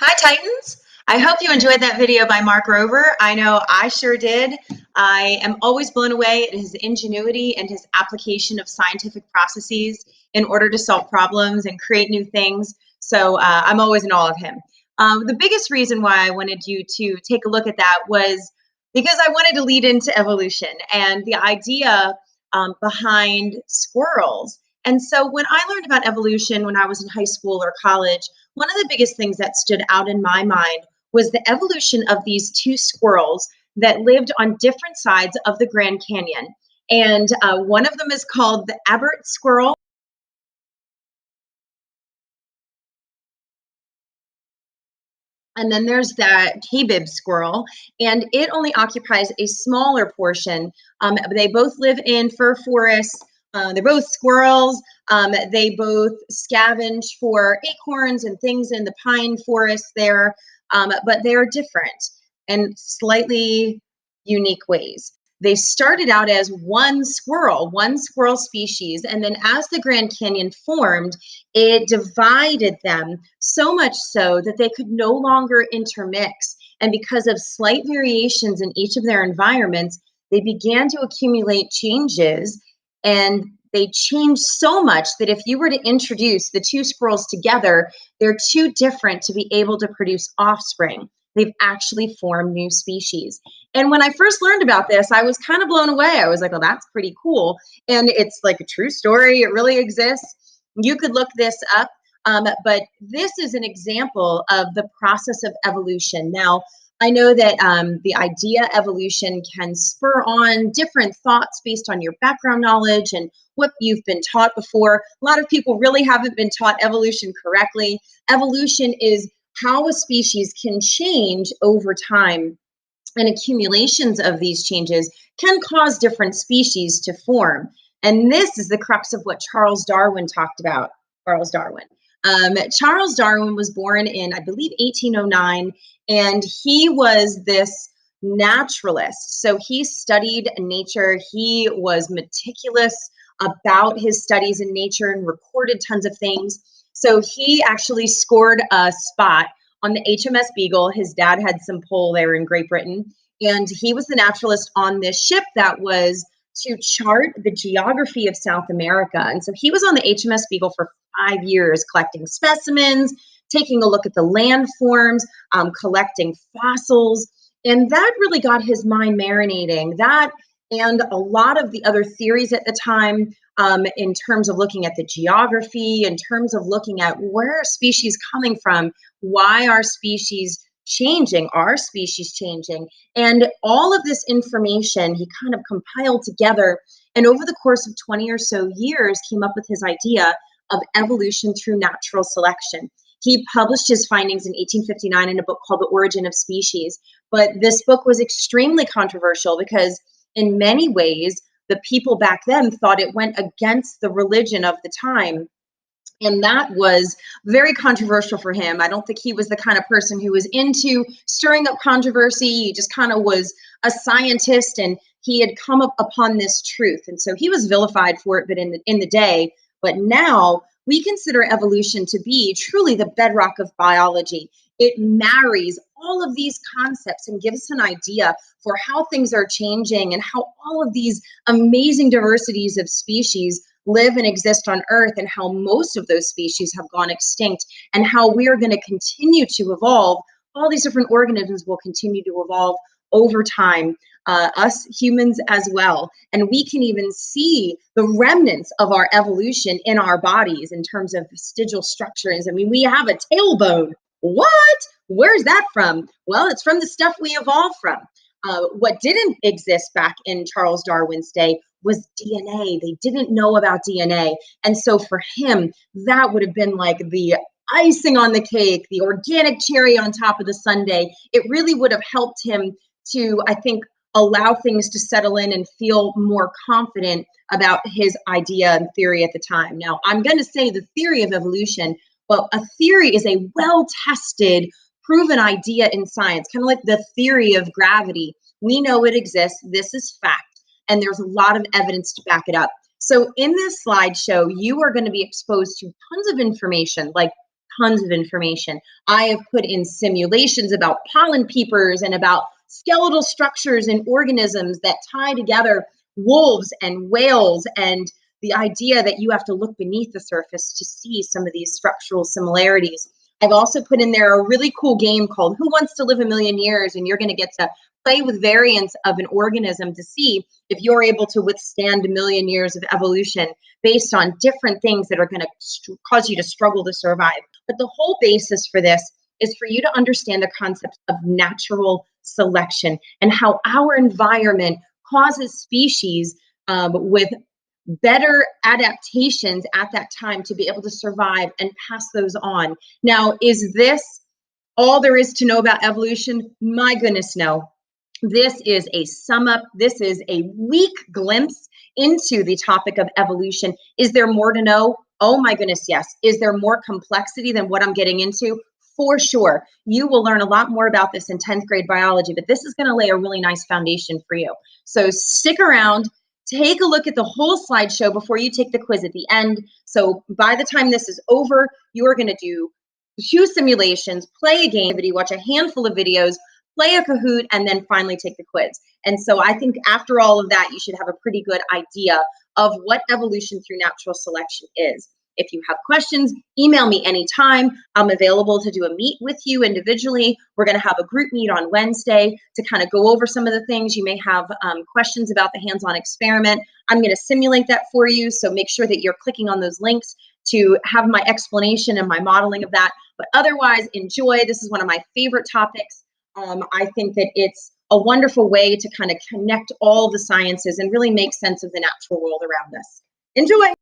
Hi, Titans. I hope you enjoyed that video by Mark Rober. I know I sure did. I am always blown away at his ingenuity and his application of scientific processes in order to solve problems and create new things. So I'm always in awe of him. The biggest reason why I wanted you to take a look at that was because I wanted to lead into evolution and the idea behind squirrels. And so when I learned about evolution when I was in high school or college, one of the biggest things that stood out in my mind was the evolution of these two squirrels that lived on different sides of the Grand Canyon. And one of them is called the Abert squirrel. And then there's the Kabib squirrel, and it only occupies a smaller portion. They both live in fir forests. They're both squirrels. They both scavenge for acorns and things in the pine forest there, but they are different in slightly unique ways. They started out as one squirrel species, and then as the Grand Canyon formed, it divided them so much so that they could no longer intermix. And because of slight variations in each of their environments, they began to accumulate changes. And they changed so much that if you were to introduce the two squirrels together, they're too different to be able to produce offspring. They've actually formed new species. And when I first learned about this, I was kind of blown away. I was like, well, that's pretty cool. And it's like a true story. It really exists. You could look this up, but this is an example of the process of evolution. Now, I know that the idea evolution can spur on different thoughts based on your background knowledge and what you've been taught before. A lot of people really haven't been taught evolution correctly. Evolution is how a species can change over time, and accumulations of these changes can cause different species to form. And this is the crux of what Charles Darwin talked about. Charles Darwin. Charles Darwin was born in, I believe, 1809, and he was this naturalist. So he studied nature. He was meticulous about his studies in nature and recorded tons of things. So he actually scored a spot on the HMS Beagle. His dad had some pull there in Great Britain, and he was the naturalist on this ship that was to chart the geography of South America. And so he was on the HMS Beagle for 5 years collecting specimens, taking a look at the landforms, collecting fossils. And that really got his mind marinating. That and a lot of the other theories at the time, in terms of looking at the geography, in terms of looking at where are species coming from, why are species changing, and all of this information he kind of compiled together, and over the course of 20 or so years came up with his idea of evolution through natural selection. He published his findings in 1859 in a book called The Origin of Species, but this book was extremely controversial because in many ways the people back then thought it went against the religion of the time. And that was very controversial for him. I don't think he was the kind of person who was into stirring up controversy. He just kind of was a scientist, and he had come up upon this truth. And so he was vilified for it, but in the day. But now we consider evolution to be truly the bedrock of biology. It marries all of these concepts and gives us an idea for how things are changing and how all of these amazing diversities of species live and exist on Earth, and how most of those species have gone extinct, and how we are going to continue to evolve. All these different organisms will continue to evolve over time, us humans as well. And we can even see the remnants of our evolution in our bodies in terms of vestigial structures. I mean, we have a tailbone. What? Where's that from? Well, it's from the stuff we evolved from. What didn't exist back in Charles Darwin's day was DNA. They didn't know about DNA. And so for him, that would have been like the icing on the cake, the organic cherry on top of the sundae. It really would have helped him to, I think, allow things to settle in and feel more confident about his idea and theory at the time. Now, I'm going to say the theory of evolution, but a theory is a well-tested, proven idea in science, kind of like the theory of gravity. We know it exists. This is fact. And there's a lot of evidence to back it up. So in this slideshow, you are going to be exposed to tons of information, like tons of information. I have put in simulations about pollen peepers and about skeletal structures in organisms that tie together wolves and whales, and the idea that you have to look beneath the surface to see some of these structural similarities. I've also put in there a really cool game called Who Wants to Live a Million Years? And you're going to get to play with variants of an organism to see if you're able to withstand a million years of evolution based on different things that are going to cause you to struggle to survive. But the whole basis for this is for you to understand the concept of natural selection and how our environment causes species with better adaptations at that time to be able to survive and pass those on. Now, is this all there is to know about evolution? My goodness, no. This is a sum up. This is a weak glimpse into the topic of evolution. Is there more to know? Oh my goodness, yes. Is there more complexity than what I'm getting into? For sure. You will learn a lot more about this in 10th grade biology, but this is going to lay a really nice foundation for you. So stick around. Take a look at the whole slideshow before you take the quiz at the end. So by the time this is over, you are going to do 2 simulations, play a game, watch a handful of videos, play a Kahoot, and then finally take the quiz. And so I think after all of that, you should have a pretty good idea of what evolution through natural selection is. If you have questions, email me anytime. I'm available to do a meet with you individually. We're going to have a group meet on Wednesday to kind of go over some of the things. You may have questions about the hands-on experiment. I'm going to simulate that for you, so make sure that you're clicking on those links to have my explanation and my modeling of that. But otherwise, enjoy. This is one of my favorite topics. I think that it's a wonderful way to kind of connect all the sciences and really make sense of the natural world around us. Enjoy.